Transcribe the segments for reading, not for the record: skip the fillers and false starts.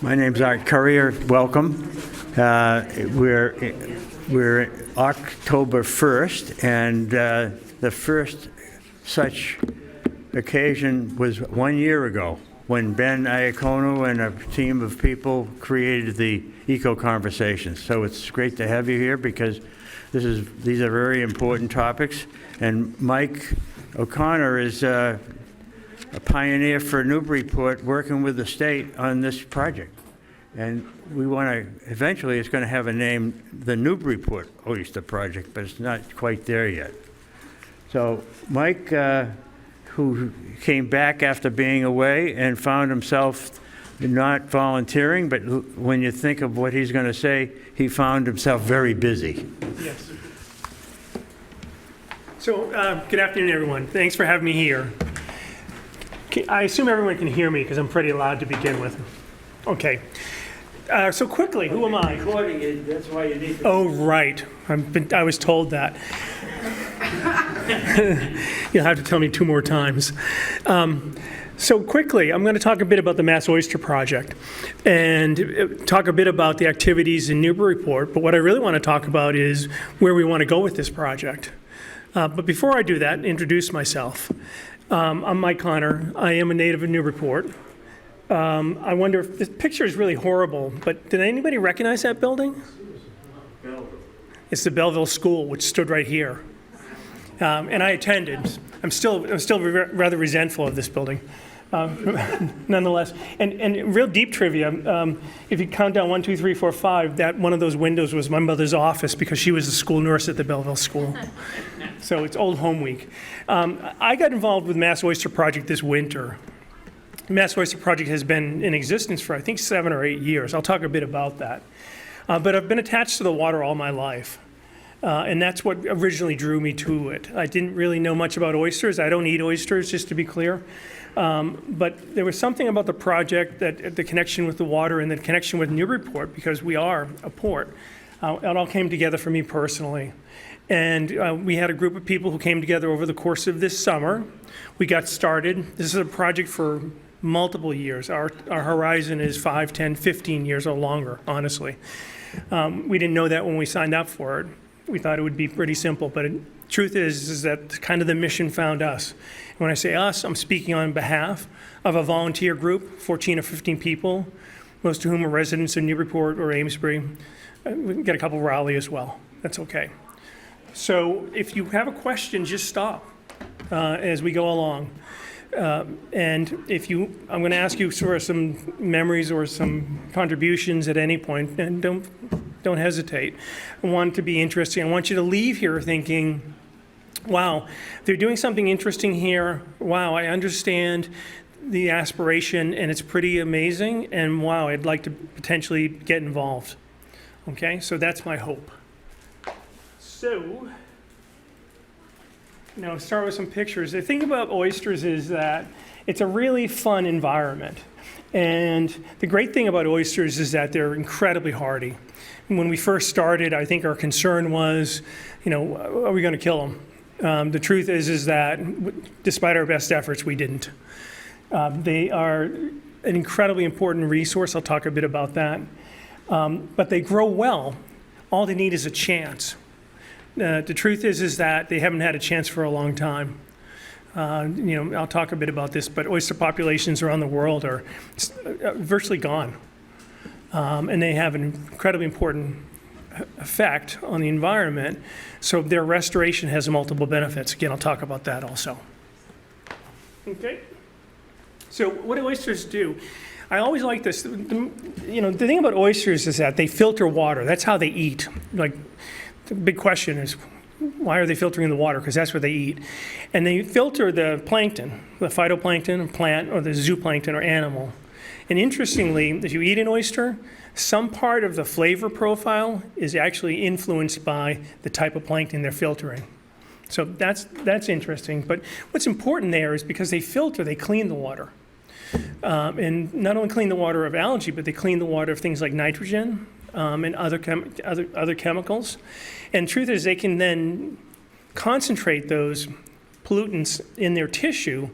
My name's Art Currier. Welcome. We're October 1st, and the first such occasion was 1 year ago when Ben Iacono and a team of people created the Eco Conversations. So it's great to have you here because these are very important topics. And Mike O'Connor is a pioneer for Newburyport working with the state on this project. And we want to, eventually it's going to have a name, the Newburyport Oyster Project, but it's not quite there yet. So Mike, who came back after being away and found himself not volunteering, but when you think of what he's going to say, he found himself very busy. Yes. So, good afternoon, everyone. Thanks for having me here. I assume everyone can hear me because I'm pretty loud to begin with. Okay. So quickly, who am I? Recording it, that's why you need to. Oh, right. I was told that. You'll have to tell me 2 more times. So quickly, I'm going to talk a bit about the Mass Oyster Project and talk a bit about the activities in Newburyport. But what I really want to talk about is where we want to go with this project. But before I do that, introduce myself. I'm Mike Connor. I am a native of Newburyport. I wonder if this picture is really horrible, but did anybody recognize that building? It's the Belleville School, which stood right here. And I attended. I'm still rather resentful of this building, nonetheless. And real deep trivia, if you count down 1, 2, 3, 4, 5, that one of those windows was my mother's office because she was the school nurse at the Belleville School. So it's Old Home Week. I got involved with Mass Oyster Project this winter. The Mass Oyster Project has been in existence for, I think, 7 or 8 years. I'll talk a bit about that. But I've been attached to the water all my life. And that's what originally drew me to it. I didn't really know much about oysters. I don't eat oysters, just to be clear. But there was something about the project, that the connection with the water and the connection with Newburyport, because we are a port. It all came together for me personally. And we had a group of people who came together over the course of this summer. We got started. This is a project for multiple years. Our horizon is 5, 10, 15 years or longer, honestly. We didn't know that when we signed up for it. We thought it would be pretty simple, but the truth is that kind of the mission found us. And when I say us, I'm speaking on behalf of a volunteer group, 14 or 15 people, most of whom are residents of Newburyport or Amesbury. We can get a couple of Raleigh as well. That's okay. So if you have a question, just stop as we go along. And I'm going to ask you for some memories or some contributions at any point, and don't hesitate. I want it to be interesting. I want you to leave here thinking, wow, they're doing something interesting here. Wow, I understand the aspiration, and it's pretty amazing. And wow, I'd like to potentially get involved. Okay, so that's my hope. So, now start with some pictures. The thing about oysters is that it's a really fun environment. And the great thing about oysters is that they're incredibly hardy. When we first started, I think our concern was, are we going to kill them? The truth is that despite our best efforts, we didn't. They are an incredibly important resource. I'll talk a bit about that. But they grow well. All they need is a chance. The truth is that they haven't had a chance for a long time. I'll talk a bit about this, but oyster populations around the world are virtually gone. And they have an incredibly important effect on the environment. So their restoration has multiple benefits. Again, I'll talk about that also. Okay. So what do oysters do? I always like this. The thing about oysters is that they filter water. That's how they eat. Like, the big question is, why are they filtering the water? Because that's what they eat. And they filter the plankton, the phytoplankton, plant, or the zooplankton, or animal. And interestingly, if you eat an oyster, some part of the flavor profile is actually influenced by the type of plankton they're filtering. So that's interesting. But what's important there is because they filter, they clean the water. And not only clean the water of algae, but they clean the water of things like nitrogen and other chemicals. And the truth is they can then concentrate those pollutants in their tissue,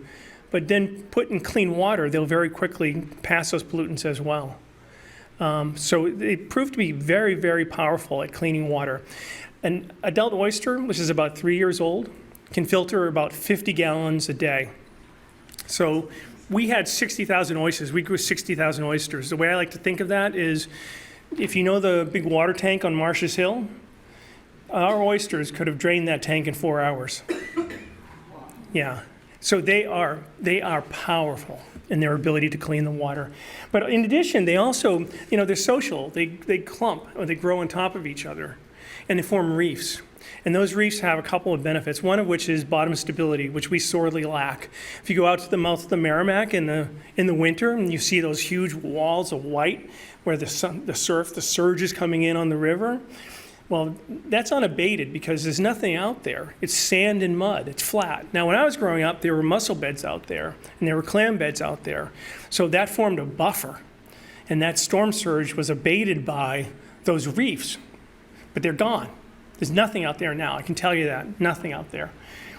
but then put in clean water, they'll very quickly pass those pollutants as well. So they proved to be very, very powerful at cleaning water. An adult oyster, which is about 3 years old, can filter about 50 gallons a day. So we had 60,000 oysters. We grew 60,000 oysters. The way I like to think of that is, if you know the big water tank on Marsh's Hill, our oysters could have drained that tank in 4 hours. Yeah. So they are powerful in their ability to clean the water. But in addition, they also, they're social. They clump, or they grow on top of each other, and they form reefs. And those reefs have a couple of benefits, one of which is bottom stability, which we sorely lack. If you go out to the mouth of the Merrimack in the winter and you see those huge walls of white where the surge is coming in on the river, well, that's unabated because there's nothing out there. It's sand and mud. It's flat. Now, when I was growing up, there were mussel beds out there, and there were clam beds out there. So that formed a buffer, and that storm surge was abated by those reefs. But they're gone. There's nothing out there now. I can tell you that. Nothing out there.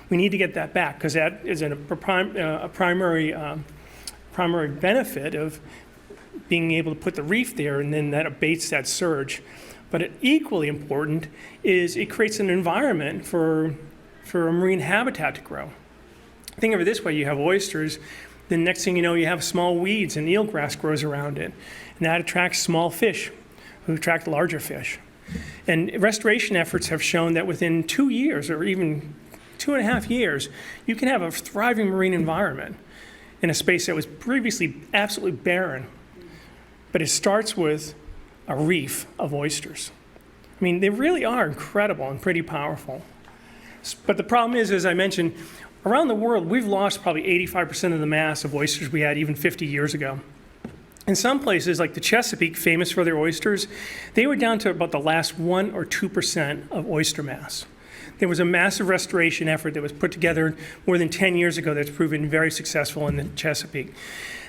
We need to get that back because that is a primary benefit of being able to put the reef there, and then that abates that surge. But equally important is it creates an environment for a marine habitat to grow. Think of it this way: you have oysters, then next thing you know, you have small weeds and eelgrass grows around it, and that attracts small fish who attract larger fish. And restoration efforts have shown that within 2 years, or even 2.5 years, you can have a thriving marine environment in a space that was previously absolutely barren. But it starts with a reef of oysters. I mean, they really are incredible and pretty powerful. But the problem is, as I mentioned, around the world, we've lost probably 85% of the mass of oysters we had even 50 years ago. In some places, like the Chesapeake, famous for their oysters, they were down to about the last 1 or 2% of oyster mass. There was a massive restoration effort that was put together more than 10 years ago that's proven very successful in the Chesapeake.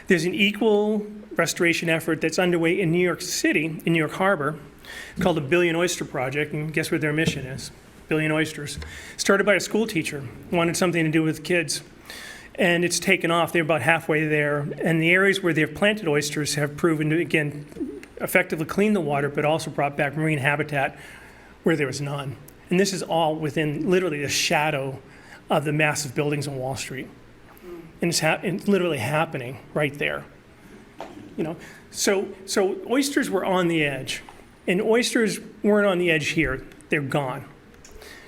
There's an equal restoration effort that's underway in New York City, in New York Harbor, called the Billion Oyster Project, and guess what their mission is? Billion oysters. Started by a school teacher, wanted something to do with kids. And it's taken off. They're about halfway there. And the areas where they've planted oysters have proven to, again, effectively clean the water, but also brought back marine habitat where there was none. And this is all within literally the shadow of the massive buildings on Wall Street. And it's literally happening right there. So oysters were on the edge. And oysters weren't on the edge here. They're gone.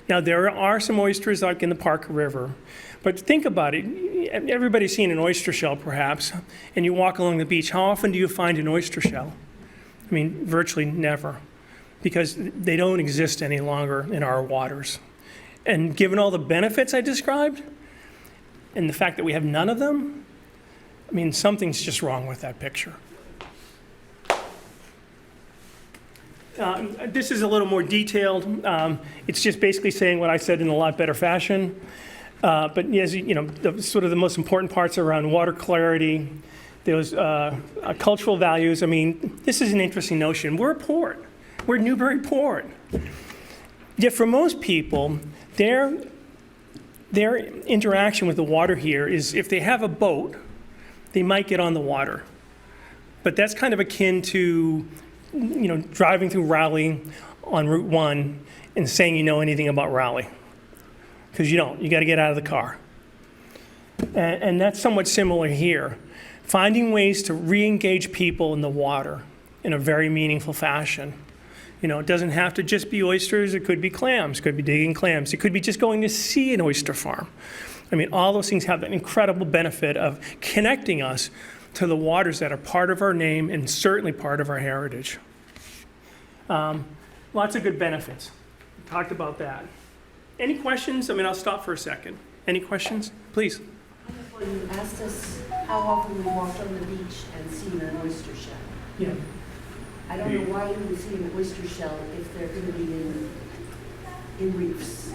Now, there are some oysters like in the Parker River. But think about it. Everybody's seen an oyster shell, perhaps, and you walk along the beach. How often do you find an oyster shell? I mean, virtually never, because they don't exist any longer in our waters. And given all the benefits I described, and the fact that we have none of them, I mean, something's just wrong with that picture. This is a little more detailed. It's just basically saying what I said in a lot better fashion. But as sort of the most important parts around water clarity, those cultural values. I mean, this is an interesting notion. We're a port. We're Newburyport. Yet for most people, their interaction with the water here is if they have a boat, they might get on the water. But that's kind of akin to, driving through Raleigh on Route 1 and saying you know anything about Raleigh. Because you don't. You got to get out of the car. And that's somewhat similar here. Finding ways to re-engage people in the water in a very meaningful fashion. It doesn't have to just be oysters. It could be clams. It could be digging clams. It could be just going to see an oyster farm. I mean, all those things have an incredible benefit of connecting us to the waters that are part of our name and certainly part of our heritage. Lots of good benefits. We talked about that. Any questions? I mean, I'll stop for a second. Any questions? Please. Well, you asked us how often we walked on the beach and seen an oyster shell. Yeah. I don't know why you would see an oyster shell if they're going to be in reefs.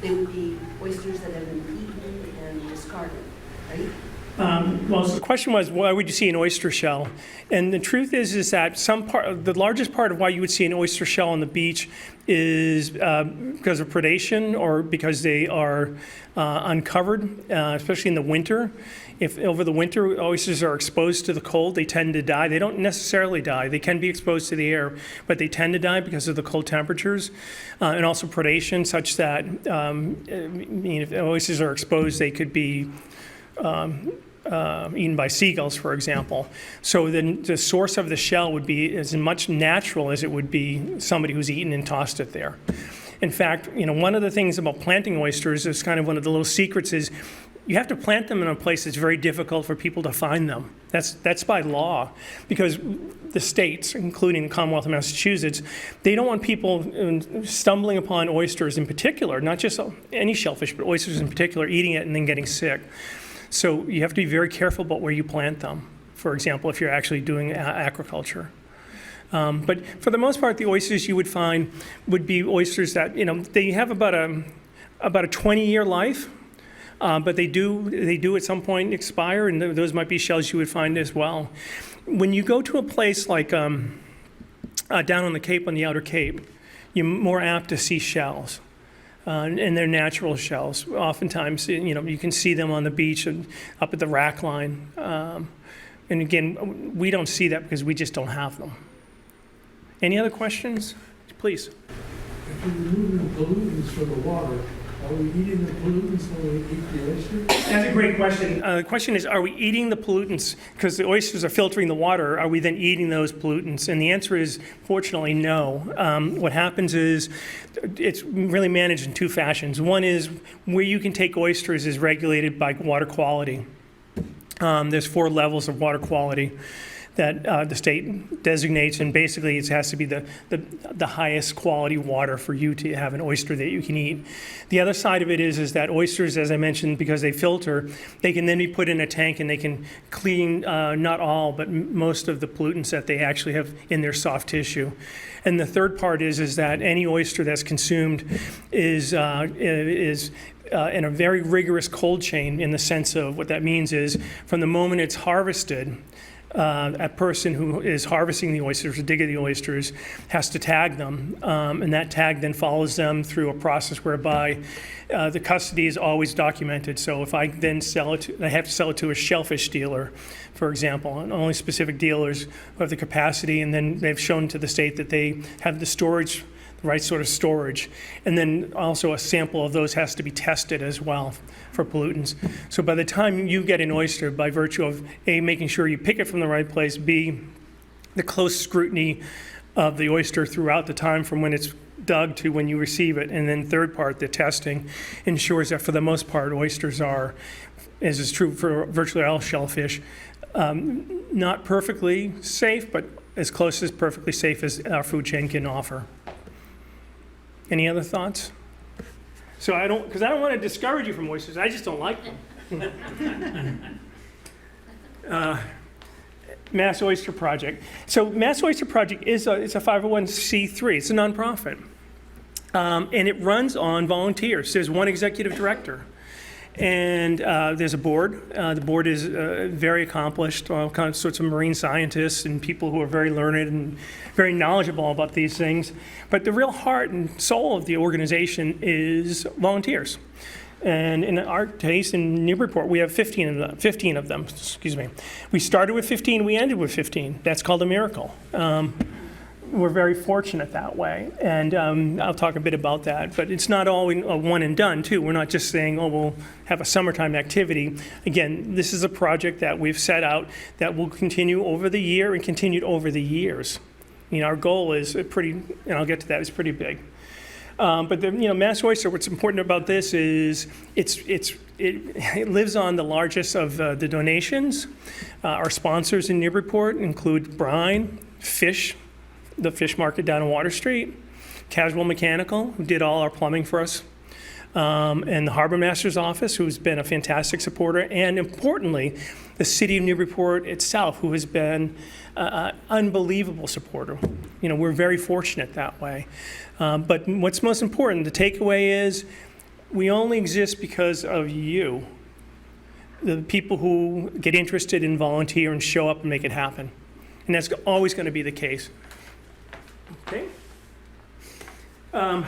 They would be oysters that have been eaten and discarded, right? Well, so the question was, why would you see an oyster shell? And the truth is that the largest part of why you would see an oyster shell on the beach is because of predation or because they are uncovered, especially in the winter. If over the winter oysters are exposed to the cold, they tend to die. They don't necessarily die. They can be exposed to the air, but they tend to die because of the cold temperatures and also predation, such that if oysters are exposed, they could be eaten by seagulls, for example. So then the source of the shell would be as much natural as it would be somebody who's eaten and tossed it there. In fact, one of the things about planting oysters is kind of one of the little secrets is you have to plant them in a place that's very difficult for people to find them. That's by law, because the states, including the Commonwealth of Massachusetts, they don't want people stumbling upon oysters in particular, not just any shellfish, but oysters in particular, eating it and then getting sick. So you have to be very careful about where you plant them, for example, if you're actually doing aquaculture. But for the most part, the oysters you would find would be oysters that, they have about a 20-year life, but they do at some point expire, and those might be shells you would find as well. When you go to a place like down on the Cape, on the Outer Cape, you're more apt to see shells. And they're natural shells. Oftentimes, you can see them on the beach and up at the rack line. And again, we don't see that because we just don't have them. Any other questions? Please. If you're removing pollutants from the water, are we eating the pollutants when we eat the oyster? That's a great question. The question is, are we eating the pollutants? Because the oysters are filtering the water, are we then eating those pollutants? And the answer is, fortunately, no. What happens is, it's really managed in two fashions. One is where you can take oysters is regulated by water quality. There's 4 levels of water quality that the state designates, and basically it has to be the highest quality water for you to have an oyster that you can eat. The other side of it is that oysters, as I mentioned, because they filter, they can then be put in a tank and they can clean not all, but most of the pollutants that they actually have in their soft tissue. And the third part is that any oyster that's consumed is in a very rigorous cold chain, in the sense of what that means is from the moment it's harvested, a person who is harvesting the oysters or digging the oysters has to tag them, and that tag then follows them through a process whereby the custody is always documented. So if I then sell it, I have to sell it to a shellfish dealer, for example, and only specific dealers who have the capacity, and then they've shown to the state that they have the storage, the right sort of storage. And then also a sample of those has to be tested as well for pollutants. So by the time you get an oyster, by virtue of A, making sure you pick it from the right place, B, the close scrutiny of the oyster throughout the time from when it's dug to when you receive it, and then third part, the testing, ensures that for the most part, oysters are, as is true for virtually all shellfish, not perfectly safe, but as close as perfectly safe as our food chain can offer. Any other thoughts? So because I don't want to discourage you from oysters, I just don't like them. Mass Oyster Project. So Mass Oyster Project it's a 501c3. It's a nonprofit. And it runs on volunteers. There's one executive director. And there's a board. The board is very accomplished, all kinds sorts of marine scientists and people who are very learned and very knowledgeable about these things. But the real heart and soul of the organization is volunteers. And in our case, in Newburyport, we have 15 of them. We started with 15, we ended with 15. That's called a miracle. We're very fortunate that way, and I'll talk a bit about that. But it's not all a one and done, too. We're not just saying, oh, we'll have a summertime activity. Again, this is a project that we've set out that will continue over the year and continued over the years. Our goal is pretty, and I'll get to that, is pretty big. But Mass Oyster, what's important about this is it lives on the largest of the donations. Our sponsors in Newburyport include Brine, Fish, the fish market down on Water Street, Casual Mechanical, who did all our plumbing for us, and the Harbor Master's Office, who's been a fantastic supporter, and importantly, the City of Newburyport itself, who has been an unbelievable supporter. We're very fortunate that way. But what's most important, the takeaway is, we only exist because of you, the people who get interested and volunteer and show up and make it happen. And that's always going to be the case. Okay. And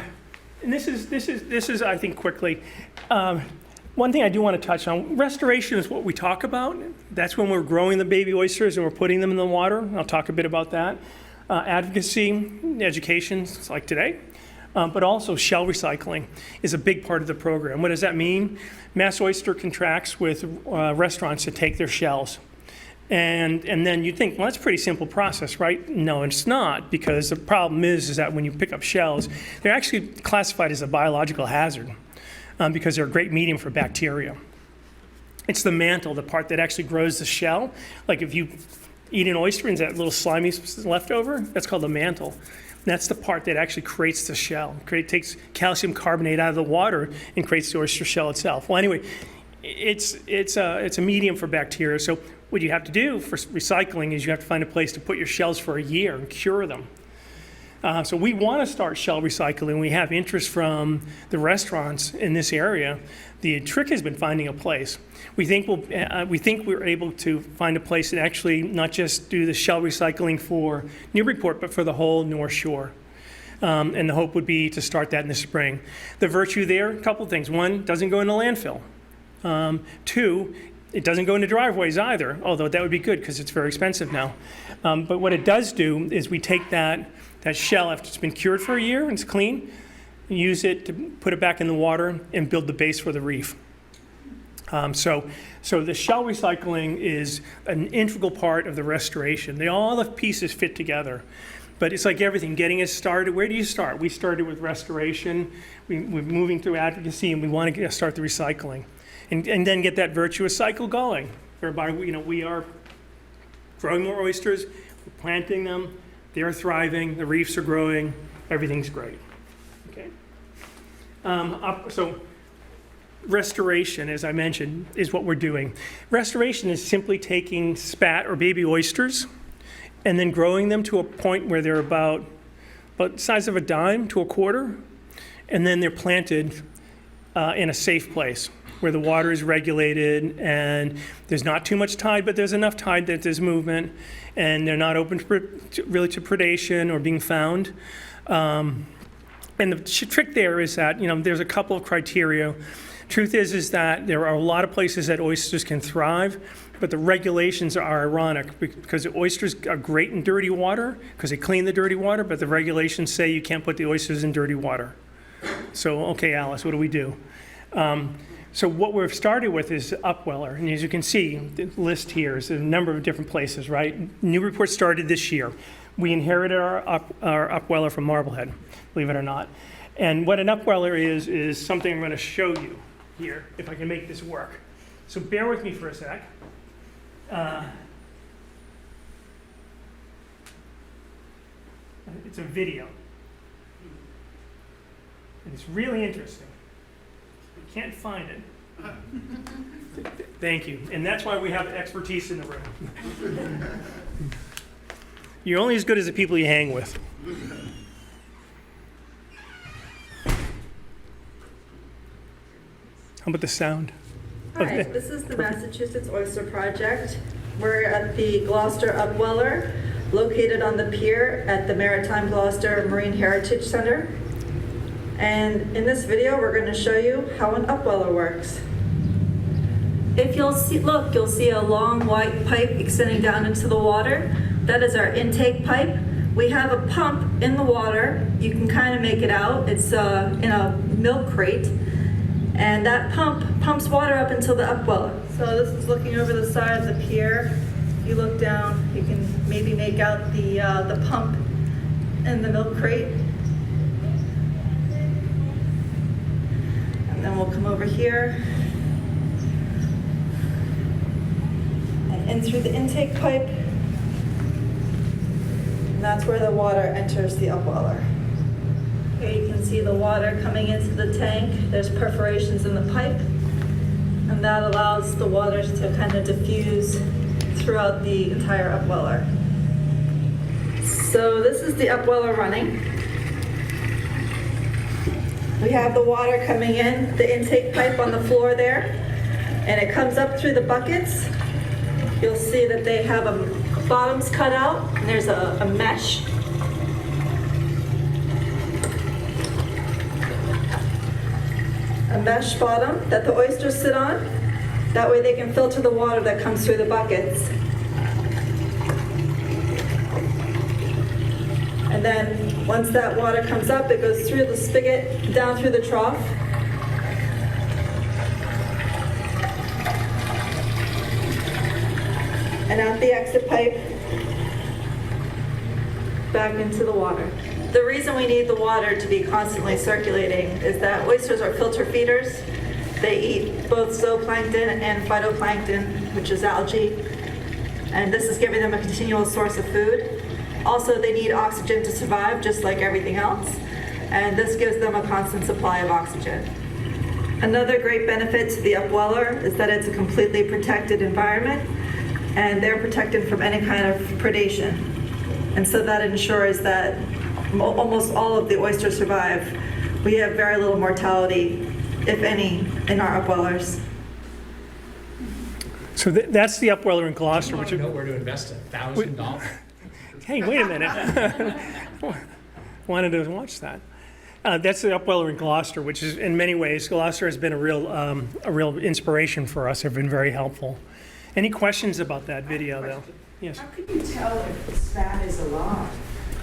this is I think quickly. one thing I do want to touch on, restoration is what we talk about. That's when we're growing the baby oysters and we're putting them in the water. I'll talk a bit about that. Advocacy, education, like today, but also shell recycling is a big part of the program. What does that mean? Mass Oyster contracts with restaurants to take their shells. And then you think, well, that's a pretty simple process, right? No, it's not, because the problem is that when you pick up shells, they're actually classified as a biological hazard because they're a great medium for bacteria. It's the mantle, the part that actually grows the shell. Like if you eat an oyster and that little slimy leftover, that's called the mantle. And that's the part that actually creates the shell. Takes calcium carbonate out of the water and creates the oyster shell itself. Well, anyway, it's a medium for bacteria. So what you have to do for recycling is you have to find a place to put your shells for a year and cure them. So we want to start shell recycling. We have interest from the restaurants in this area. The trick has been finding a place. We think we're able to find a place and actually not just do the shell recycling for Newburyport, but for the whole North Shore. And the hope would be to start that in the spring. The virtue there, a couple of things. One, it doesn't go into landfill. Two, it doesn't go into driveways either, although that would be good because it's very expensive now. But what it does do is we take that shell after it's been cured for a year and it's clean, use it to put it back in the water and build the base for the reef. So the shell recycling is an integral part of the restoration. All the pieces fit together. But it's like everything, getting us started. Where do you start? We started with restoration. We're moving through advocacy, and we want to start the recycling. And then get that virtuous cycle going, whereby we are growing more oysters, we're planting them, they're thriving, the reefs are growing, everything's great. Okay. So restoration, as I mentioned, is what we're doing. Restoration is simply taking spat or baby oysters and then growing them to a point where they're about the size of a dime to a quarter, and then they're planted in a safe place where the water is regulated and there's not too much tide, but there's enough tide that there's movement, and they're not open to predation or being found. And the trick there is that there's a couple of criteria. Truth is that there are a lot of places that oysters can thrive, but the regulations are ironic because the oysters are great in dirty water because they clean the dirty water, but the regulations say you can't put the oysters in dirty water. So, okay, Alice, what do we do? So what we've started with is Upweller, and as you can see, the list here is a number of different places, right? Newburyport started this year. We inherited our Upweller from Marblehead, believe it or not. And what an Upweller is something I'm going to show you here, if I can make this work. So bear with me for a sec. It's a video. And it's really interesting. Can't find it. Thank you. And that's why we have expertise in the room. You're only as good as the people you hang with. How about the sound? Hi, this is the Massachusetts Oyster Project. We're at the Gloucester Upweller, located on the pier at the Maritime Gloucester Marine Heritage Center. And in this video, we're going to show you how an upweller works. If you'll see a long white pipe extending down into the water. That is our intake pipe. We have a pump in the water. You can kind of make it out. It's in a milk crate. And that pump pumps water up into the upweller. So this is looking over the side of the pier. If you look down, you can maybe make out the pump in the milk crate. And then we'll come over here and in through the intake pipe. And that's where the water enters the upweller. Here you can see the water coming into the tank. There's perforations in the pipe, and that allows the water to kind of diffuse throughout the entire upweller. So this is the upweller running. We have the water coming in, the intake pipe on the floor there, and it comes up through the buckets. You'll see that they have bottoms cut out, and there's a mesh. A a mesh bottom that the oysters sit on. That way they can filter the water that comes through the buckets. And then once that water comes up, it goes through the spigot, down through the trough. And out the exit pipe, back into the water. The reason we need the water to be constantly circulating is that oysters are filter feeders. They eat both zooplankton and phytoplankton, which is algae, and this is giving them a continual source of food. Also, they need oxygen to survive, just like everything else, and this gives them a constant supply of oxygen. Another great benefit to the upweller is that it's a completely protected environment, and they're protected from any kind of predation. And so that ensures that almost all of the oysters survive. We have very little mortality, if any, in our upwellers. So that's the upweller in Gloucester, I which want to know where to invest $1,000. hey, wait a minute. Wanted to watch that. That's the upweller in Gloucester, which is in many ways, Gloucester has been a real inspiration for us. They've been very helpful. Any questions about that video, though? Yes. How can you tell if the spat is alive?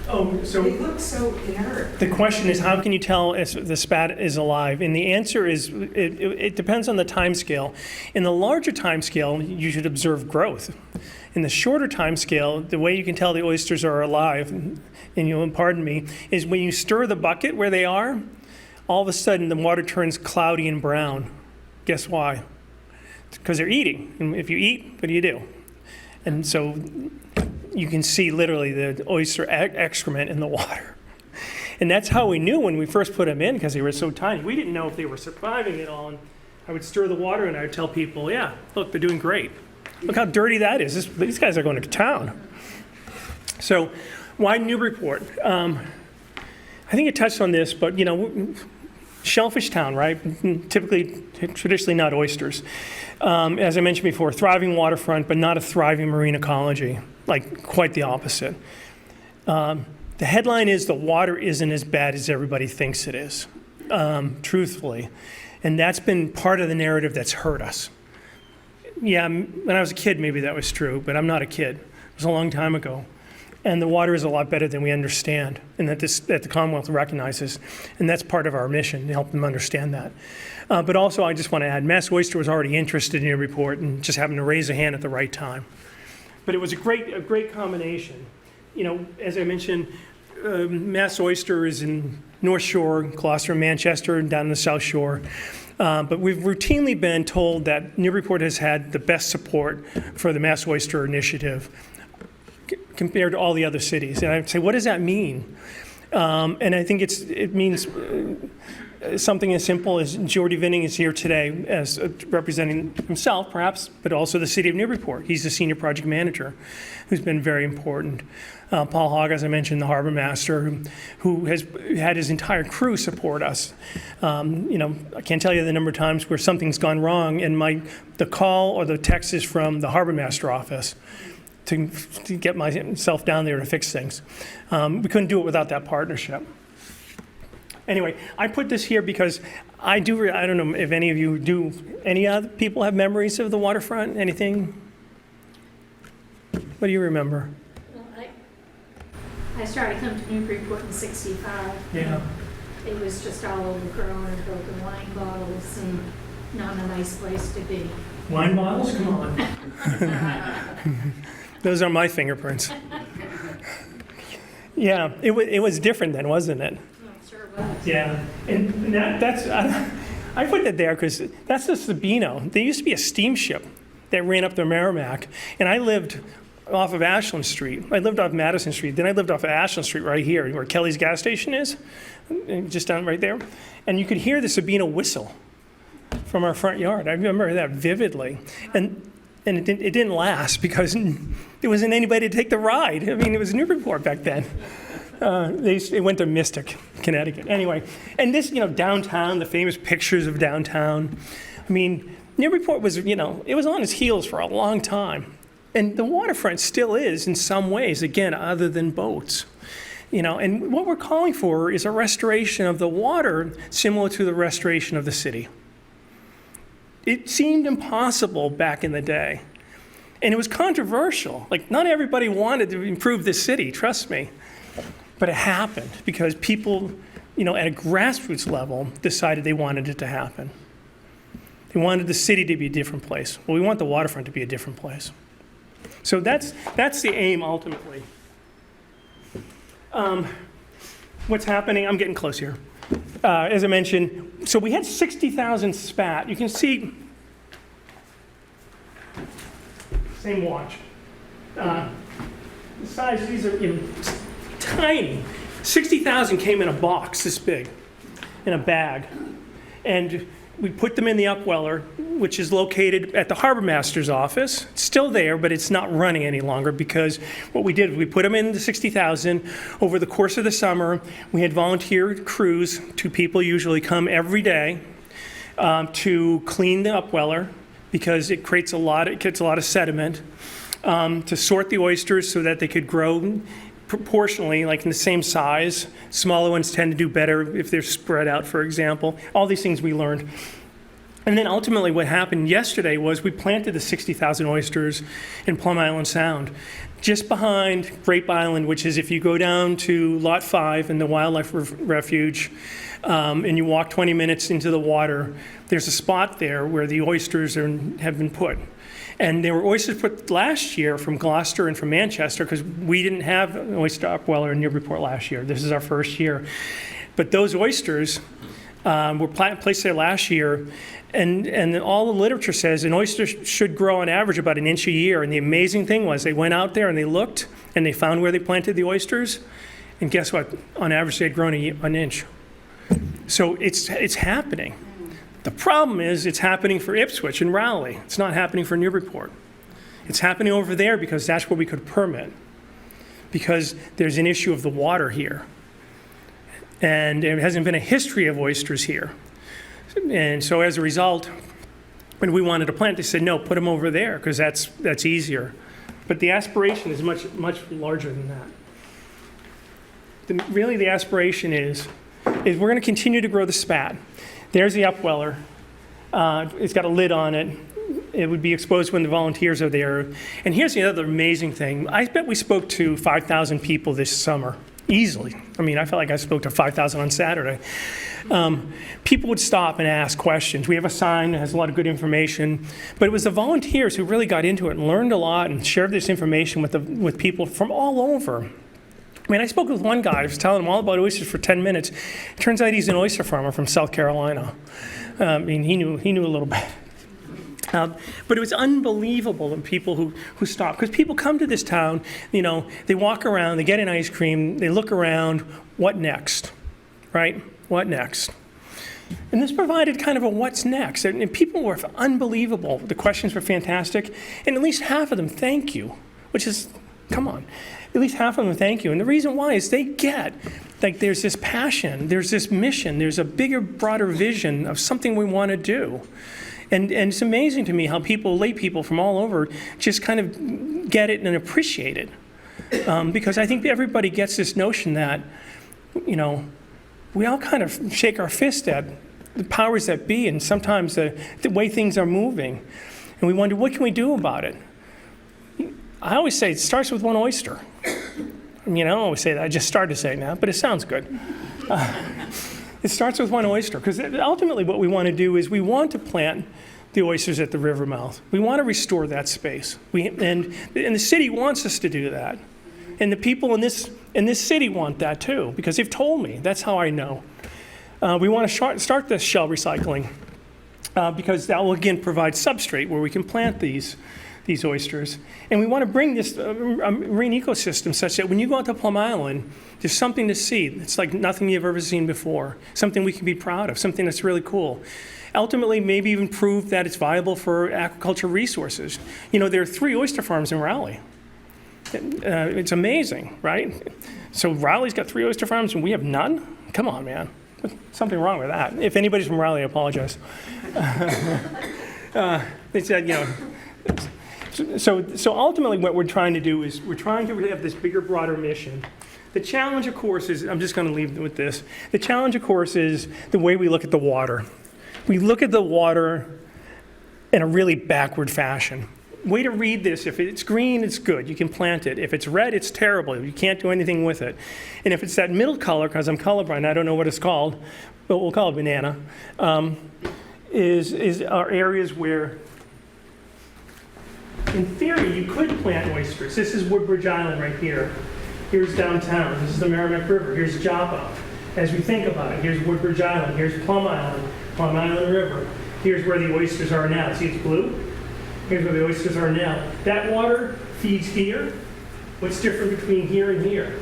Oh, so They look so inert. the question is, how can you tell if the spat is alive? And the answer is, it depends on the time scale. In the larger time scale, you should observe growth. In the shorter time scale, the way you can tell the oysters are alive, and you'll pardon me, is when you stir the bucket where they are, all of a sudden the water turns cloudy and brown. Guess why? Because they're eating. And if you eat, what do? And so you can see literally the oyster excrement in the water. And that's how we knew when we first put them in, because they were so tiny. We didn't know if they were surviving at all. And I would stir the water and I would tell people, yeah, look, they're doing great. Look how dirty that is. These guys are going to town. So why Newburyport? I think it touched on this, but shellfish town, right? Traditionally not oysters. As I mentioned before, thriving waterfront, but not a thriving marine ecology, like quite the opposite. The headline is the water isn't as bad as everybody thinks it is, truthfully. And that's been part of the narrative that's hurt us. Yeah, when I was a kid, maybe that was true, but I'm not a kid. It was a long time ago. And the water is a lot better than we understand, and that the Commonwealth recognizes. And that's part of our mission, to help them understand that. But also, I just want to add, Mass Oyster was already interested in your report and just happened to raise a hand at the right time. But it was a great combination. As I mentioned, Mass Oyster is in North Shore, Gloucester, Manchester, and down in the South Shore. But we've routinely been told that Newburyport has had the best support for the Mass Oyster Initiative compared to all the other cities. And I'd say, what does that mean? And I think it means something as simple as Jordy Vinning is here today as representing himself, perhaps, but also the city of Newburyport. He's the senior project manager, who's been very important. Paul Hogg, as I mentioned, the harbor master, who has had his entire crew support us. I can't tell you the number of times where something's gone wrong, and the call or the text is from the harbor master office to get myself down there to fix things. We couldn't do it without that partnership. Anyway, I put this here because I don't know if any of you do. Any other people have memories of the waterfront? Anything? What do you remember? Well, I started coming to Newburyport in '65. Yeah. It was just all overgrown and broken wine bottles and not a nice place to be. Wine bottles? Come on. Those are my fingerprints. Yeah, it was different then, wasn't it? Oh, it sure was. Yeah, and that's I put that there because that's the Sabino. There used to be a steamship that ran up the Merrimack, and I lived off of Ashland Street. I lived off Madison Street. Then I lived off of Ashland Street right here, where Kelly's gas station is, just down right there. And you could hear the Sabino whistle from our front yard. I remember that vividly. And it didn't last because there wasn't anybody to take the ride. I mean, it was Newburyport back then. It went to Mystic, Connecticut. Anyway, and this, downtown, the famous pictures of downtown. I mean, Newburyport was, it was on its heels for a long time. And the waterfront still is in some ways, again, other than boats. And what we're calling for is a restoration of the water similar to the restoration of the city. It seemed impossible back in the day. And it was controversial. Like, not everybody wanted to improve this city, trust me. But it happened because people, at a grassroots level, decided they wanted it to happen. They wanted the city to be a different place. Well, we want the waterfront to be a different place. So that's the aim, ultimately. What's happening? I'm getting close here. As I mentioned, so we had 60,000 spat. You can see, same watch. The size, these are tiny. 60,000 came in a box this big, in a bag. And we put them in the upweller, which is located at the harbor master's office. It's still there, but it's not running any longer because what we did, we put them in the 60,000. Over the course of the summer, we had volunteer crews, 2 people usually come every day to clean the upweller because it gets a lot of sediment, to sort the oysters so that they could grow proportionally, like in the same size. Smaller ones tend to do better if they're spread out, for example. All these things we learned. And then ultimately what happened yesterday was we planted the 60,000 oysters in Plum Island Sound, just behind Grape Island, which is if you go down to Lot 5 in the Wildlife Refuge, and you walk 20 minutes into the water, there's a spot there where the oysters have been put. And there were oysters put last year from Gloucester and from Manchester because we didn't have an oyster upweller in Newburyport last year. This is our first year. But those oysters were placed there last year, and all the literature says an oyster should grow on average about an inch a year. And the amazing thing was they went out there and they looked and they found where they planted the oysters, and guess what? On average, they had grown an inch. So it's happening. The problem is it's happening for Ipswich and Rowley. It's not happening for Newburyport. It's happening over there because that's where we could permit, because there's an issue of the water here. And there hasn't been a history of oysters here. And so as a result, when we wanted to plant, they said, no, put them over there because that's easier. But the aspiration is much, much larger than that. Really the aspiration is we're going to continue to grow the spat. There's the upweller. It's got a lid on it. It would be exposed when the volunteers are there. And here's the other amazing thing. I bet we spoke to 5,000 people this summer, easily. I mean, I felt like I spoke to 5,000 on Saturday. People would stop and ask questions. We have a sign that has a lot of good information. But it was the volunteers who really got into it and learned a lot and shared this information with people from all over. I mean, I spoke with one guy. I was telling him all about oysters for 10 minutes. Turns out he's an oyster farmer from South Carolina. I mean, he knew a little bit. But it was unbelievable the people who stopped. Because people come to this town, they walk around, they get an ice cream, they look around, what next, right? What next? And this provided kind of a what's next. And people were unbelievable. The questions were fantastic. And at least half of them, thank you, which is, come on. At least half of them thank you. And the reason why is they get, like, there's this passion, there's this mission, there's a bigger, broader vision of something we want to do. And it's amazing to me how lay people from all over just kind of get it and appreciate it. Because I think everybody gets this notion that, we all kind of shake our fist at the powers that be and sometimes the way things are moving. And we wonder, what can we do about it? I always say it starts with one oyster. I mean, I don't always say that. I just started saying that, but it sounds good. It starts with one oyster, because ultimately what we want to do is we want to plant the oysters at the river mouth. We want to restore that space. And the city wants us to do that. And the people in this city want that too, because they've told me. That's how I know. We want to start this shell recycling, because that will again provide substrate where we can plant these oysters. And we want to bring this marine ecosystem such that when you go out to Plum Island, there's something to see. It's like nothing you've ever seen before, something we can be proud of, something that's really cool. Ultimately, maybe even prove that it's viable for aquaculture resources. There are 3 oyster farms in Rowley. It's amazing, right? So Rowley's got 3 oyster farms and we have none? Come on, man. There's something wrong with that. If anybody's from Rowley, I apologize. They said, So ultimately what we're trying to do is we're trying to have this bigger, broader mission. The challenge, of course, is, I'm just going to leave with this. The challenge, of course, is the way we look at the water. We look at the water in a really backward fashion. Way to read this: if it's green, it's good, you can plant it. If it's red, it's terrible, you can't do anything with it. And if it's that middle color, because I'm colorblind, I don't know what it's called, but we'll call it banana, are areas where, in theory, you could plant oysters. This is Woodbridge Island right here. Here's downtown. This is the Merrimack River. Here's Joppa. As we think about it, here's Woodbridge Island. Here's Plum Island River. Here's where the oysters are now. See, it's blue? Here's where the oysters are now. That water feeds here. What's different between here and here?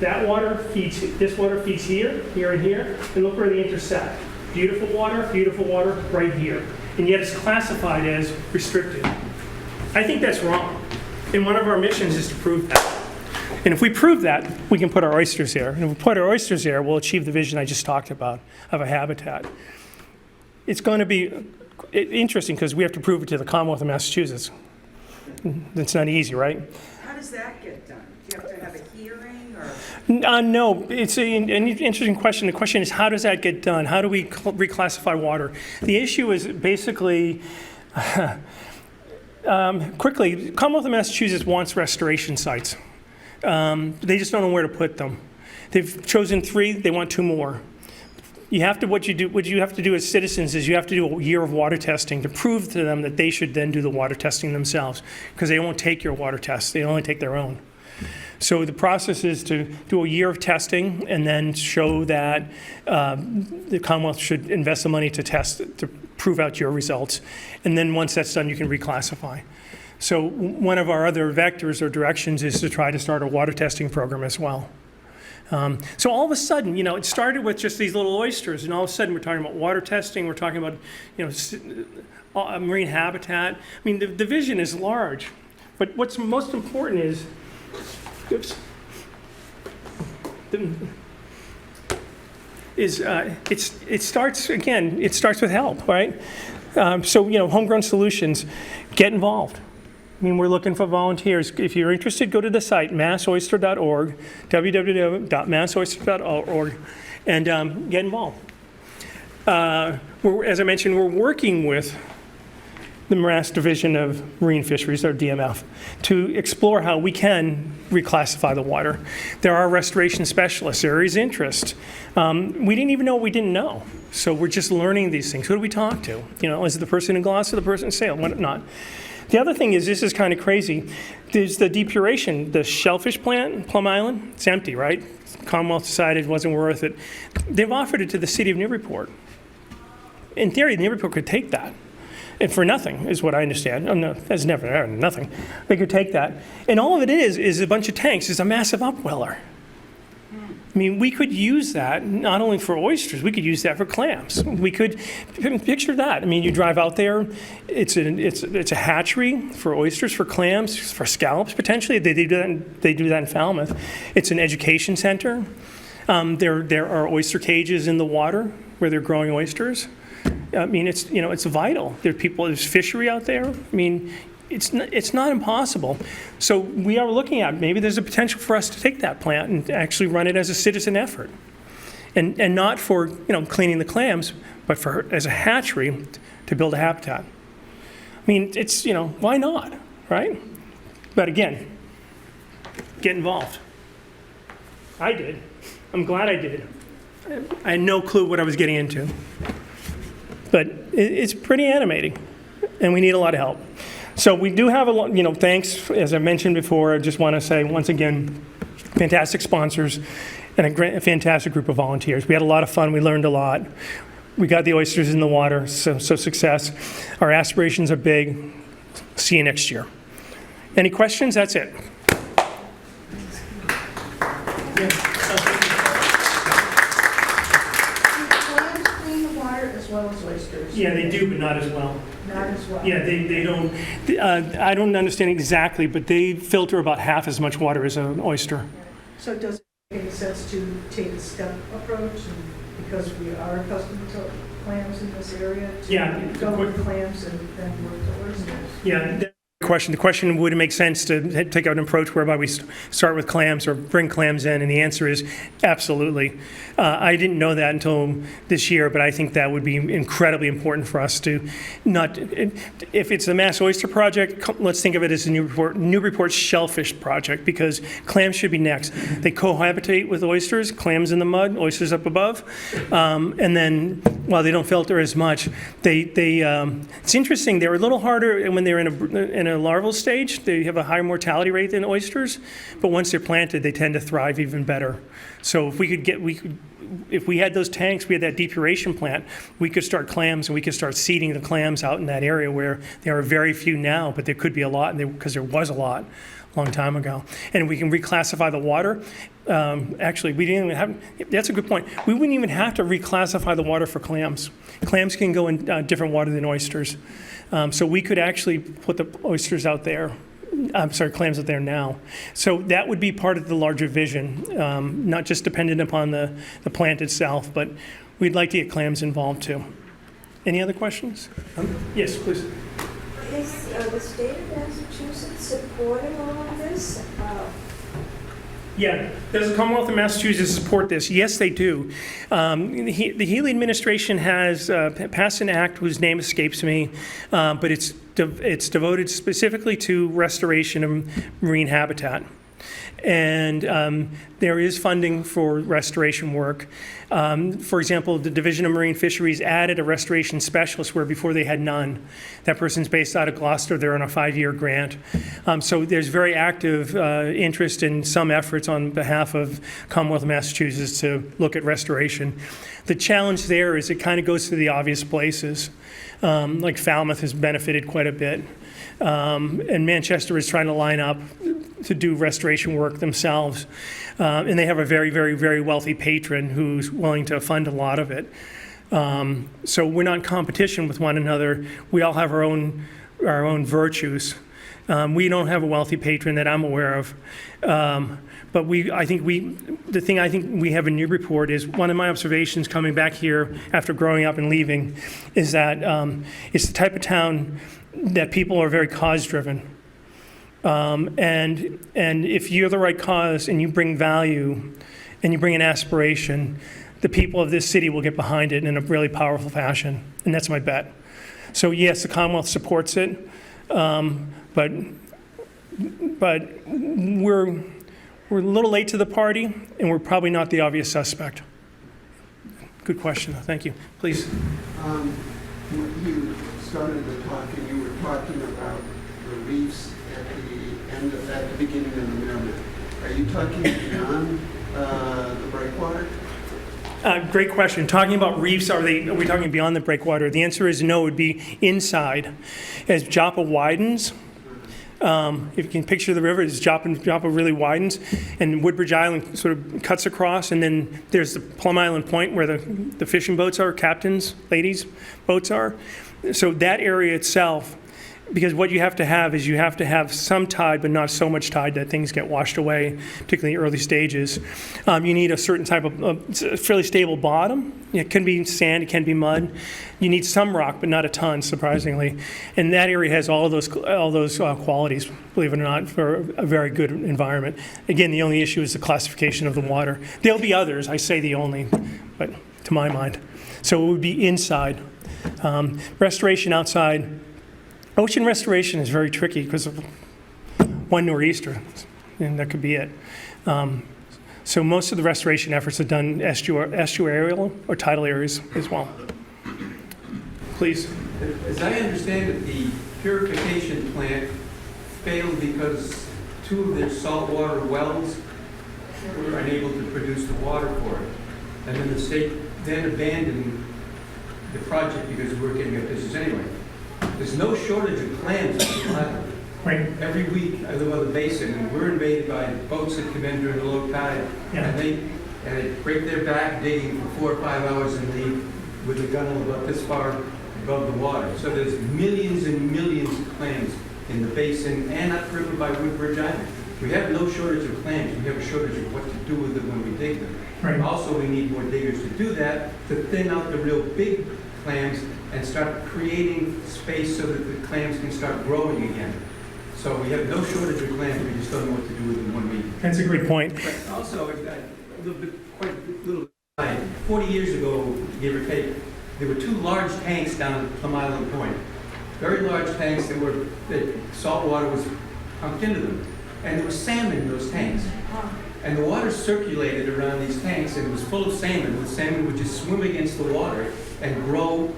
That water feeds, this water feeds here, here, and here. And look where they intersect. Beautiful water, right here. And yet it's classified as restricted. I think that's wrong. And one of our missions is to prove that. And if we prove that, we can put our oysters there. And if we put our oysters there, we'll achieve the vision I just talked about of a habitat. It's going to be interesting because we have to prove it to the Commonwealth of Massachusetts. It's not easy, right? How does that get done? Do you have to have a hearing or? No, it's an interesting question. The question is, how does that get done? How do we reclassify water? The issue is basically, quickly, Commonwealth of Massachusetts wants restoration sites. They just don't know where to put them. They've chosen 3, they want 2 more. You have to, what you have to do as citizens is you have to do a year of water testing to prove to them that they should then do the water testing themselves, because they won't take your water tests, they only take their own. So the process is to do a year of testing and then show that the Commonwealth should invest the money to test, to prove out your results. And then once that's done, you can reclassify. So one of our other vectors or directions is to try to start a water testing program as well. So all of a sudden, it started with just these little oysters, and all of a sudden we're talking about water testing, we're talking about, marine habitat. I mean, the vision is large, but what's most important is, it starts with help, right? So, homegrown solutions, get involved. I mean, we're looking for volunteers. If you're interested, go to the site, massoyster.org, www.massoyster.org, and get involved. As I mentioned, we're working with the Mass Division of Marine Fisheries, or DMF, to explore how we can reclassify the water. There are restoration specialists. There is interest. We didn't even know what we didn't know. So we're just learning these things. Who do we talk to? Is it the person in Gloucester, the person in Salem, what not? The other thing is, this is kind of crazy. There's the depuration, the shellfish plant, Plum Island. It's empty, right? Commonwealth decided it wasn't worth it. They've offered it to the city of Newburyport. In theory, Newburyport could take that. And for nothing, is what I understand. Oh, no, that's never nothing. They could take that. And all of it is a bunch of tanks. It's a massive upweller. I mean, we could use that not only for oysters, we could use that for clams. We could picture that. I mean, you drive out there, it's a hatchery for oysters, for clams, for scallops potentially. They do that in Falmouth. It's an education center. There are oyster cages in the water where they're growing oysters. I mean, it's vital. There's fishery out there. I mean, it's not impossible. So we are looking at, maybe there's a potential for us to take that plant and actually run it as a citizen effort. And not for, cleaning the clams, but as a hatchery to build a habitat. I mean, it's, why not, right? But again, get involved. I did. I'm glad I did. I had no clue what I was getting into. But it's pretty animating, and we need a lot of help. So we do have a lot, thanks, as I mentioned before. I just want to say, once again, fantastic sponsors and a fantastic group of volunteers. We had a lot of fun. We learned a lot. We got the oysters in the water, so success. Our aspirations are big. See you next year. Any questions? That's it. Clams clean the water as well as oysters? Yeah, they do, but not as well. Not as well? Yeah, they don't. I don't understand exactly, but they filter about half as much water as an oyster. So does it make any sense to take a step approach, and because we are accustomed to clams in this area, to Yeah, go with clams and then work to oysters? Yeah, that's a question. The question, would it make sense to take out an approach whereby we start with clams or bring clams in? And the answer is absolutely. I didn't know that until this year, but I think that would be incredibly important for us to not, if it's the Mass Oyster Project, let's think of it as a Newburyport Shellfish Project, because clams should be next. They cohabitate with oysters, clams in the mud, oysters up above, and then while they don't filter as much, it's interesting, they're a little harder when they're in a larval stage. They have a higher mortality rate than oysters, but once they're planted, they tend to thrive even better. So if we had those tanks, we had that depuration plant, we could start clams and we could start seeding the clams out in that area where there are very few now, but there could be a lot because there was a lot a long time ago. And we can reclassify the water. Actually, we didn't even have, that's a good point. We wouldn't even have to reclassify the water for clams. Clams can go in different water than oysters. So we could actually put the oysters out there. I'm sorry, clams out there now. So that would be part of the larger vision, not just dependent upon the plant itself, but we'd like to get clams involved too. Any other questions? Yes, please. Is the state of Massachusetts supporting all of this? Yeah, does the Commonwealth of Massachusetts support this? Yes, they do. The Healy administration has passed an act whose name escapes me, but it's devoted specifically to restoration of marine habitat. And there is funding for restoration work. For example, the Division of Marine Fisheries added a restoration specialist where before they had none. That person's based out of Gloucester. They're on a 5-year grant. So there's very active interest in some efforts on behalf of Commonwealth of Massachusetts to look at restoration. The challenge there is it kind of goes to the obvious places. Like Falmouth has benefited quite a bit. And Manchester is trying to line up to do restoration work themselves. And they have a very, very, very wealthy patron who's willing to fund a lot of it. So we're not in competition with one another. We all have our own virtues. We don't have a wealthy patron that I'm aware of. But the thing I think we have in Newburyport is one of my observations coming back here after growing up and leaving is that it's the type of town that people are very cause-driven. And if you're the right cause and you bring value and you bring an aspiration, the people of this city will get behind it in a really powerful fashion. And that's my bet. So yes, the Commonwealth supports it, but we're a little late to the party, and we're probably not the obvious suspect. Good question. Thank you. Please. When you started the talk, and you were talking about the reefs at the beginning of the Merrimack. Are you talking beyond the breakwater? Great question. Talking about reefs, are we talking beyond the breakwater? The answer is no, it would be inside. As Joppa widens, if you can picture the river, as Joppa really widens, and Woodbridge Island sort of cuts across, and then there's the Plum Island Point where the fishing boats are, captains, ladies' boats are. So that area itself, because what you have to have is you have to have some tide, but not so much tide that things get washed away, particularly in the early stages. You need a certain type of fairly stable bottom. It can be sand, it can be mud. You need some rock, but not a ton, surprisingly. And that area has all those qualities, believe it or not, for a very good environment. Again, the only issue is the classification of the water. There'll be others, I say the only, but to my mind. So it would be inside. Restoration outside. Ocean restoration is very tricky because of one nor'easter, and that could be it. So most of the restoration efforts are done estuarial or tidal areas as well. Please. As I understand it, the purification plant failed because 2 of their saltwater wells were unable to produce the water for it. And then the state then abandoned the project because we were getting a business anyway. There's no shortage of clams on the island. Right. Every week I live on the basin, and we're invaded by boats that come in during the low tide, Yeah. and they break their back digging for 4 or 5 hours and leave with a gun about this far above the water. So there's millions and millions of clams in the basin and upriver by Woodbridge Island. We have no shortage of clams. We have a shortage of what to do with them when we dig them. Right. Also, we need more diggers to do that, to thin out the real big clams and start creating space so that the clams can start growing again. So we have no shortage of land, we just don't know what to do with it in 1 week. That's a great point. But also, quite a little bit, 40 years ago, give or take, there were 2 large tanks down at Plum Island Point. Very large tanks that salt water was pumped into them. And there was salmon in those tanks. And the water circulated around these tanks and it was full of salmon. The salmon would just swim against the water and grow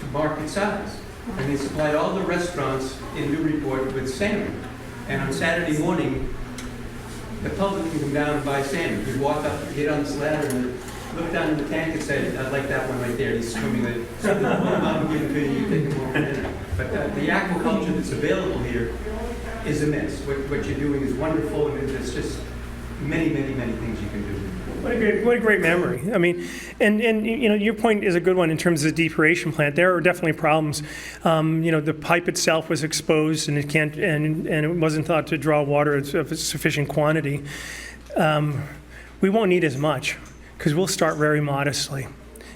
to market size. And they supplied all the restaurants in Newburyport with salmon. And on Saturday morning, the public can come down and buy salmon. You walk up, get on this ladder, and look down in the tank and say, "I'd like that one right there." He's swimming there. So the mom will give it to you, you take them home for dinner. But the aquaculture that's available here is immense. What you're doing is wonderful, and there's just many, many, many things you can do. What a great memory. I mean, and you know, your point is a good one in terms of the depuration plant. There are definitely problems. You know, the pipe itself was exposed, and it wasn't thought to draw water of a sufficient quantity. We won't need as much because we'll start very modestly.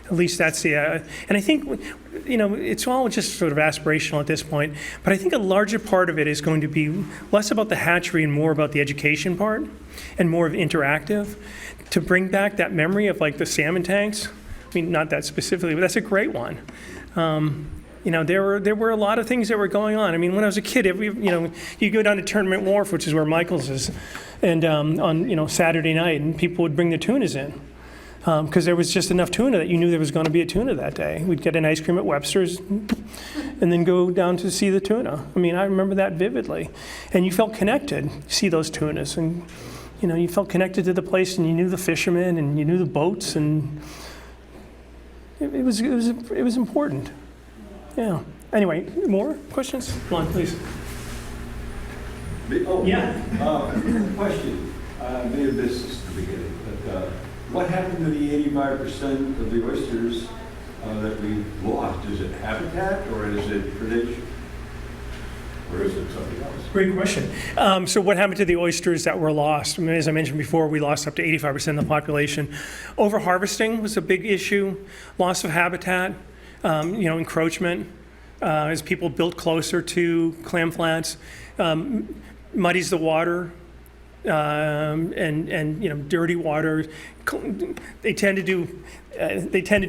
At least that's the, and I think, you know, it's all just sort of aspirational at this point, but I think a larger part of it is going to be less about the hatchery and more about the education part and more of interactive to bring back that memory of like the salmon tanks. I mean, not that specifically, but that's a great one. You know, there were a lot of things that were going on. I mean, when I was a kid, you go down to Tournament Wharf, which is where Michael's is, and on, you know, Saturday night, and people would bring the tunas in. Because there was just enough tuna that you knew there was going to be a tuna that day. We'd get an ice cream at Webster's and then go down to see the tuna. I mean, I remember that vividly. And you felt connected, see those tunas. And, you know, you felt connected to the place and you knew the fishermen and you knew the boats. And it was important. Yeah. Anyway, more questions? Come on, please. Question. Maybe this is the beginning, but what happened to the 85% of the oysters that we lost? Is it habitat or is it predation? Or is it something else? Great question. So what happened to the oysters that were lost? I mean, as I mentioned before, we lost up to 85% of the population. Overharvesting was a big issue. Loss of habitat, you know, encroachment as people built closer to clam flats, muddies the water. And you know, dirty water. They tend to do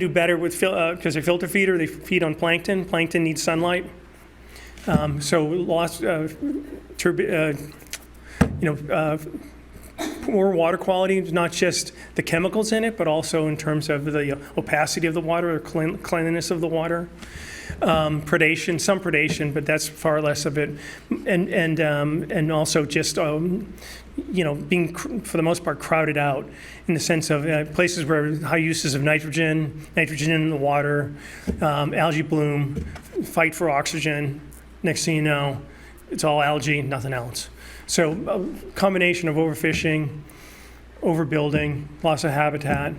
better with because they're filter feeder. They feed on plankton. Plankton needs sunlight. So lost, poor water quality. Not just the chemicals in it, but also in terms of the opacity of the water, or cleanliness of the water. Predation, some predation, but that's far less of it, and also just you know, being for the most part crowded out in the sense of places where high uses of nitrogen in the water, algae bloom, fight for oxygen. Next thing you know, it's all algae, nothing else. So a combination of overfishing, overbuilding, loss of habitat.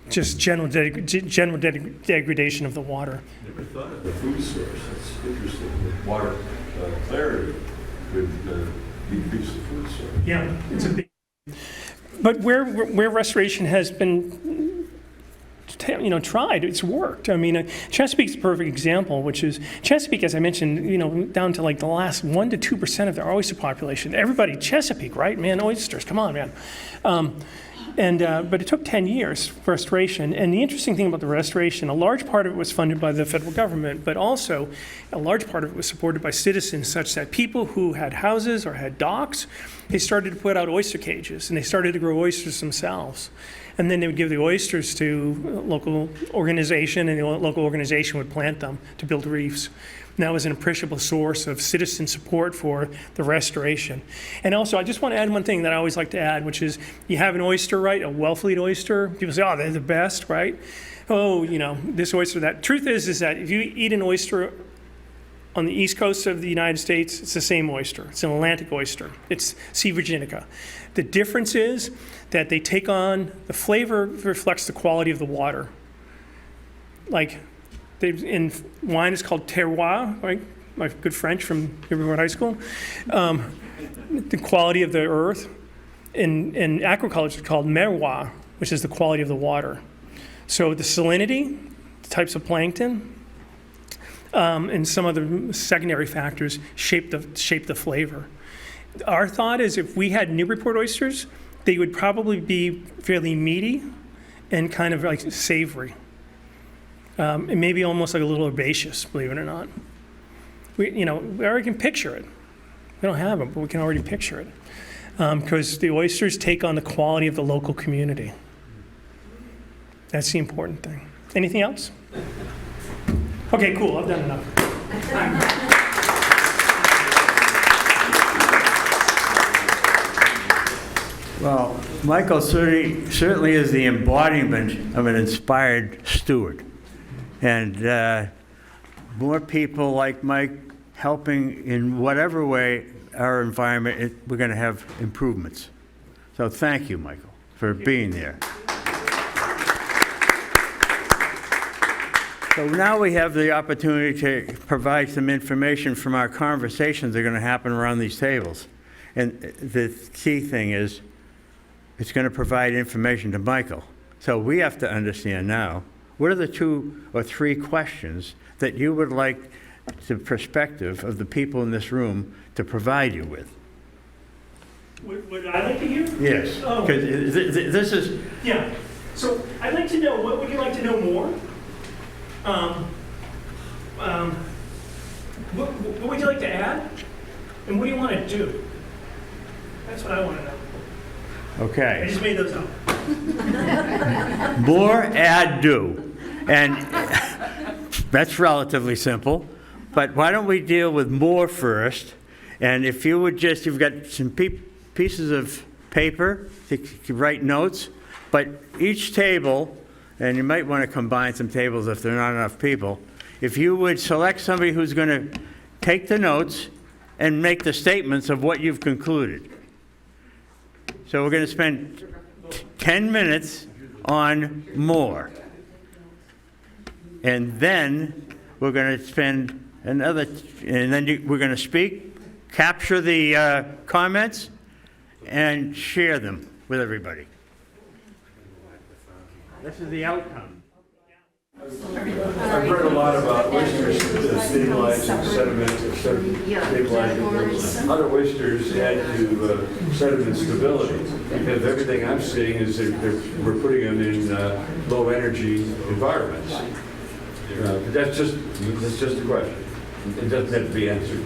Just general degradation of the water. Never thought of the food source. That's interesting. That water clarity would decrease the food source. Yeah, it's a big. But where restoration has been, you know, tried, it's worked. I mean, Chesapeake's a perfect example, which is Chesapeake, as I mentioned, you know, down to like the last 1% to 2% of their oyster population. Everybody, Chesapeake, right? Man, oysters, come on, man. But it took 10 years for restoration. And the interesting thing about the restoration, a large part of it was funded by the federal government, but also a large part of it was supported by citizens, such that people who had houses or had docks, they started to put out oyster cages, and they started to grow oysters themselves. And then they would give the oysters to a local organization, and the local organization would plant them to build reefs. And that was an appreciable source of citizen support for the restoration. And also, I just want to add one thing that I always like to add, which is you have an oyster, right? A well-fleet oyster. People say, oh, they're the best, right? Oh, you know, this oyster, that. Truth is that if you eat an oyster on the east coast of the United States, it's the same oyster. It's an Atlantic oyster. It's C. virginica. The difference is that they take on, the flavor reflects the quality of the water. Like, in wine is called terroir, right? My good French from Newburyport High School. The quality of the earth. In aquaculture, it's called merroir, which is the quality of the water. So the salinity, the types of plankton, and some of the secondary factors shape the flavor. Our thought is if we had Newburyport oysters, they would probably be fairly meaty and kind of like savory. And maybe almost like a little herbaceous, believe it or not. We already can picture it. We don't have them, but we can already picture it. Because the oysters take on the quality of the local community. That's the important thing. Anything else? Okay, cool, I've done enough. Well, Michael certainly is the embodiment of an inspired steward. And more people like Mike helping in whatever way our environment, we're going to have improvements. So thank you, Michael, for being there. So now we have the opportunity to provide some information from our conversations that are going to happen around these tables. And the key thing is, it's going to provide information to Michael. So we have to understand now, what are the 2 or 3 questions that you would like the perspective of the people in this room to provide you with? Would I like to hear? Yes, Oh. because this is... Yeah, so I'd like to know, what would you like to know more? What would you like to add? And what do you want to do? That's what I want to know. I Okay. just made those up. More, add, do. And that's relatively simple. But why don't we deal with more first? And if you would just, you've got some pieces of paper to write notes, but each table, and you might want to combine some tables if there are not enough people, if you would select somebody who's going to take the notes and make the statements of what you've concluded. So we're going to spend 10 minutes on more. And then we're going to spend another, and then we're going to speak, capture the comments, and share them with everybody. This is the outcome. I've heard a lot about oysters stabilizing sediment, stabilizing. How do oysters add to sediment stability? Because everything I'm seeing is we're putting them in low energy environments. That's just a question. It doesn't have to be answered.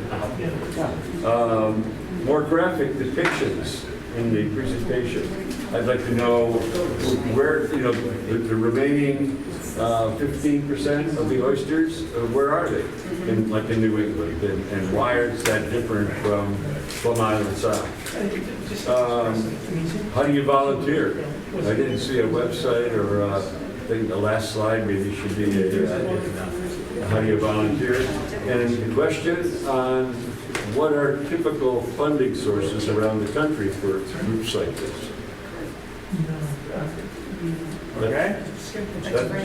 More graphic depictions in the presentation. I'd like to know where, the remaining 15% of the oysters, where are they? In New England, and why is that different from Plum Island South? How do you volunteer? I didn't see a website or I think the last slide maybe should be how do you volunteer? And the question on what are typical funding sources around the country for groups like this? Okay?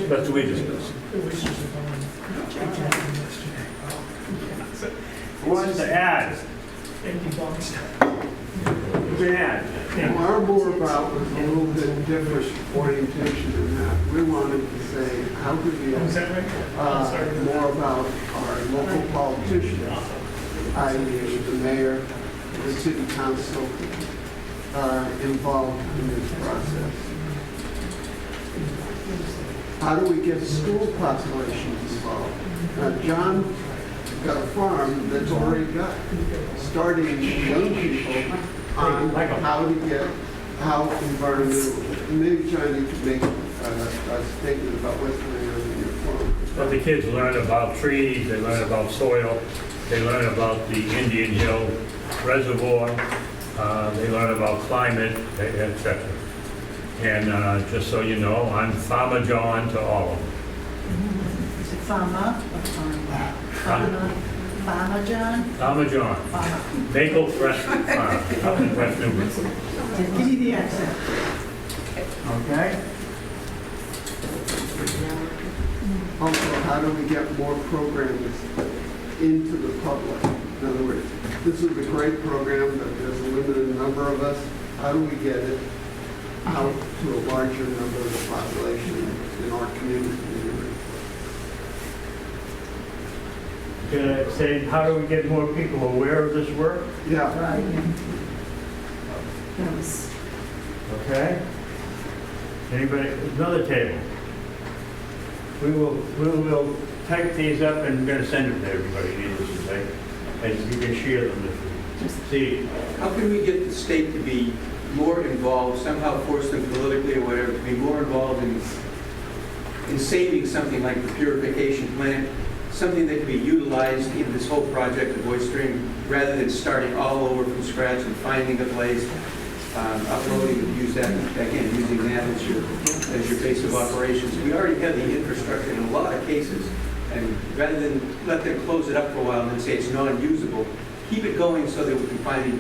That's what we discussed. Who wants to add? You can add. Our board about was a little bit different orientation in that. We wanted to say, how could we more about our local politicians, i.e. the mayor, the city council, are involved in this process. How do we get school populations involved? John got a farm that's already got starting young people on how environmental. Maybe John, you could make a statement about what's going on in your farm. Well, the kids learn about trees, they learn about soil, they learn about the Indian Hill Reservoir, they learn about climate, etc. And just so you know, I'm Farmer John to all of them. Is it Farmer or Farmer? Farmer John? Farmer John. Maple Fresh Farm, up in West Newburyport. Give me the accent. Okay? Also, how do we get more programs into the public? In other words, this is a great program, but there's a limited number of us. How do we get it out to a larger number of the population in our community? gonna say, how do we get more people aware of this work? Yeah. Okay? Anybody, another table? We will type these up and we're gonna send them to everybody, needless to say. And you can share them if you see. How can we get the state to be more involved, somehow force them politically or whatever, to be more involved in saving something like the purification plant, something that can be utilized in this whole project of oystering, rather than starting all over from scratch and finding a place, uploading and use that, again, using that as your base of operations. We already have the infrastructure in a lot of cases, and rather than let them close it up for a while and then say it's non-usable, keep it going so that we can finally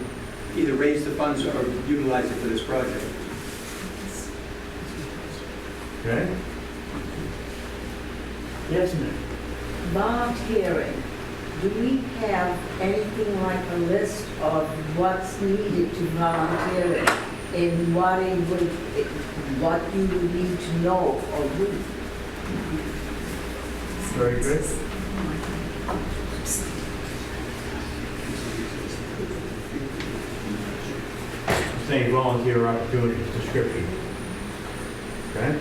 either raise the funds or utilize it for this project. Okay? Yes, ma'am. Volunteering, do we have anything like a list of what's needed to volunteer in what you would need to know or do? Very good. Saying volunteer opportunities, description. Okay?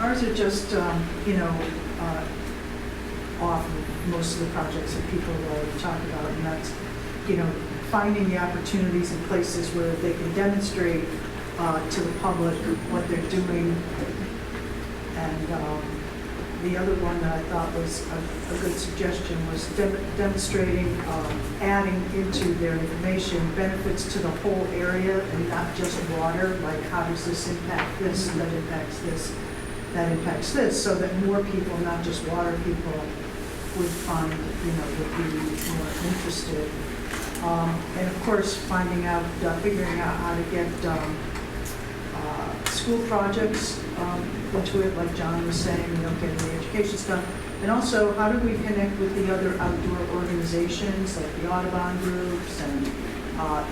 Ours are just, off of most of the projects that people have already talked about, and that's, finding the opportunities and places where they can demonstrate to the public what they're doing. And the other one that I thought was a good suggestion was demonstrating, adding into their information benefits to the whole area and not just water, like how does this impact this, that impacts this, that impacts this, so that more people, not just water people, would find, would be more interested. And of course, figuring out how to get school projects into it, like John was saying, getting the education stuff. And also, how do we connect with the other outdoor organizations, like the Audubon groups and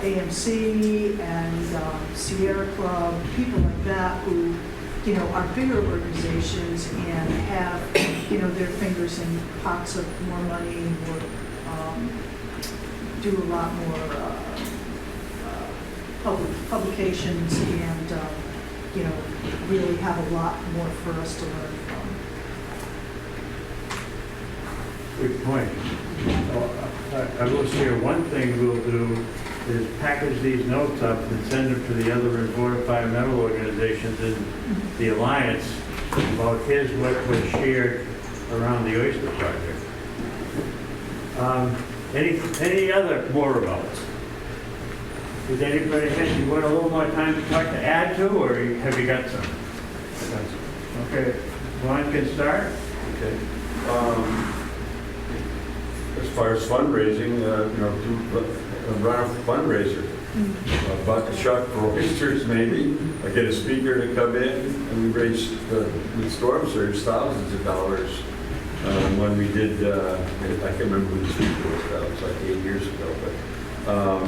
AMC and Sierra Club, people like that who, are bigger organizations and have, their fingers in pots of more money, or do a lot more publications and, really have a lot more for us to learn from. Good point. I will share one thing we'll do is package these notes up and send them to the other environmental organizations in the Alliance about what was shared around the oyster project. Any other more about it? Does anybody think you want a little more time to talk to add to, or have you got some? Okay, Ron can start. Okay. As far as fundraising, run a fundraiser. Buck a shuck for oysters, maybe. I get a speaker to come in, and we raised with storm surge thousands of dollars when we did. I can't remember when the speaker was. That was like 8 years ago, but.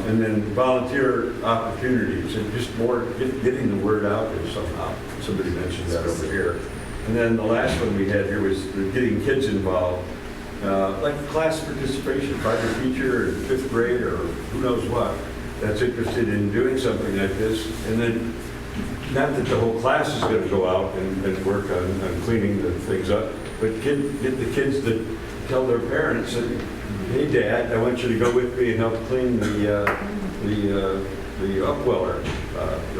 And then volunteer opportunities and just more getting the word out there somehow. Somebody mentioned that over here. And then the last one we had here was getting kids involved, like class participation, find a teacher in 5th grade or who knows what that's interested in doing something like this. And then not that the whole class is going to go out and work on cleaning the things up, but get the kids to tell their parents that, hey, Dad, I want you to go with me and help clean the upweller.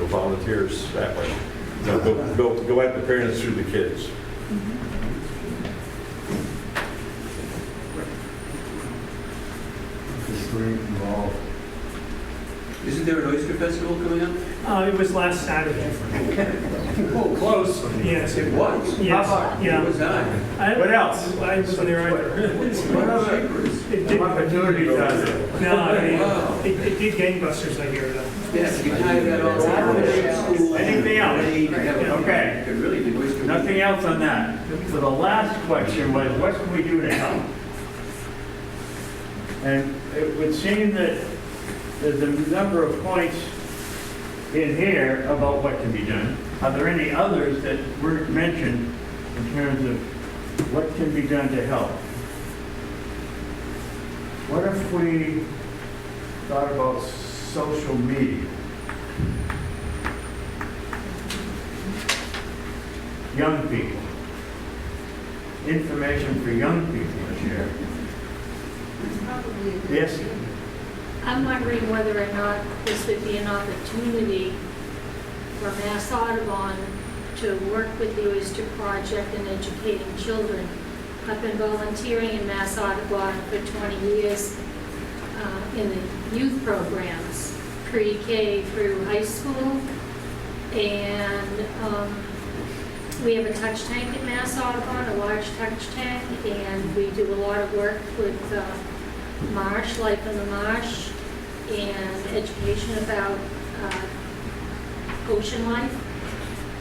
Volunteers that way. Go at the parents through the kids. Isn't there an oyster festival coming up? It was last Saturday. Oh, close. Yes. It was? Yes. How far? Yeah. It was not. What else? I wasn't there either. What other opportunities are there? No, it did gangbusters, I hear, though. Yes, you kind of got all that. Anything else? Okay. Could really do oyster. Nothing else on that. So the last question was, what can we do to help? And it would seem that there's a number of points in here about what can be done. Are there any others that weren't mentioned in terms of what can be done to help? What if we thought about social media? Young people. Information for young people to share. It's probably a good Yes? idea. I'm wondering whether or not this would be an opportunity for Mass Audubon to work with the Oyster Project in educating children. I've been volunteering in Mass Audubon for 20 years in the youth programs, pre-K through high school. And we have a touch tank at Mass Audubon, a large touch tank, and we do a lot of work with marsh, life in the marsh, and education about ocean life.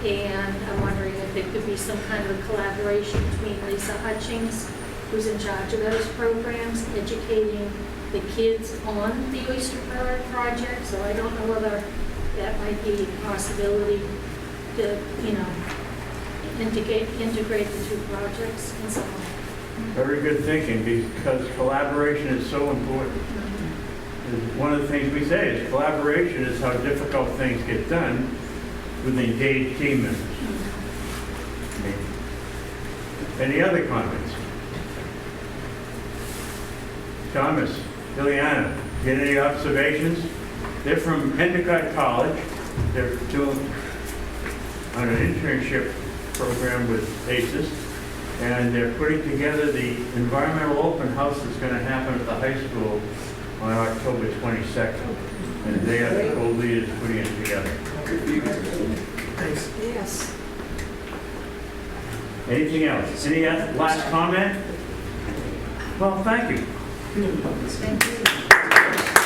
And I'm wondering if there could be some kind of a collaboration between Lisa Hutchings, who's in charge of those programs, educating the kids on the Oyster Project. So I don't know whether that might be a possibility to, integrate the two projects in some way. Very good thinking, because collaboration is so important. One of the things we say is collaboration is how difficult things get done with engaged team members. Any other comments? Thomas, Ileana, get any observations? They're from Endicott College. They're doing on an internship program with ACES, and they're putting together the environmental open house that's going to happen at the high school on October 22nd. And they are the co-leaders putting it together. Yes. Anything else? Any last comment? Well, thank you. Thank you.